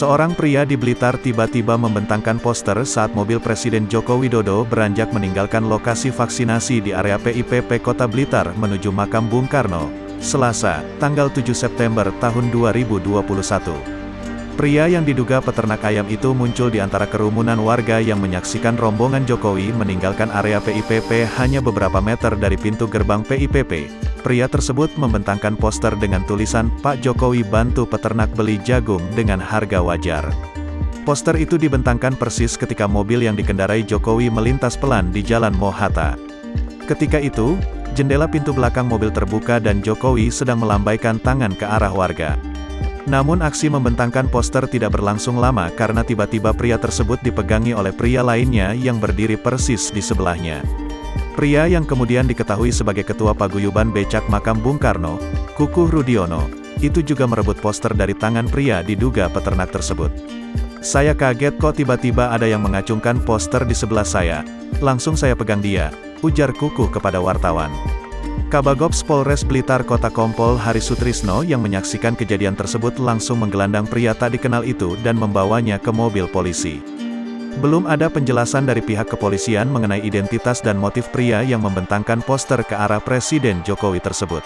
Seorang pria di Blitar tiba-tiba membentangkan poster saat mobil Presiden Joko Widodo beranjak meninggalkan lokasi vaksinasi di area PIPP Kota Blitar menuju makam Bung Karno, Selasa, tanggal 7 September tahun 2021. Pria yang diduga peternak ayam itu muncul di antara kerumunan warga yang menyaksikan rombongan Jokowi meninggalkan area PIPP hanya beberapa meter dari pintu gerbang PIPP. Pria tersebut membentangkan poster dengan tulisan, "Pak Jokowi bantu peternak beli jagung dengan harga wajar." Poster itu dibentangkan persis ketika mobil yang dikendarai Jokowi melintas pelan di Jalan Mohatta. Ketika itu, jendela pintu belakang mobil terbuka dan Jokowi sedang melambaikan tangan ke arah warga. Namun aksi membentangkan poster tidak berlangsung lama karena tiba-tiba pria tersebut dipegangi oleh pria lainnya yang berdiri persis di sebelahnya. Pria yang kemudian diketahui sebagai Ketua Paguyuban Becak Makam Bung Karno, Kukuh Rudiono, itu juga merebut poster dari tangan pria diduga peternak tersebut. "Saya kaget kok tiba-tiba ada yang mengacungkan poster di sebelah saya. Langsung saya pegang dia," ujar Kukuh kepada wartawan. Kabagops Polres Blitar Kota Kompol Hari Sutrisno yang menyaksikan kejadian tersebut langsung menggelandang pria tak dikenal itu dan membawanya ke mobil polisi. Belum ada penjelasan dari pihak kepolisian mengenai identitas dan motif pria yang membentangkan poster ke arah Presiden Jokowi tersebut.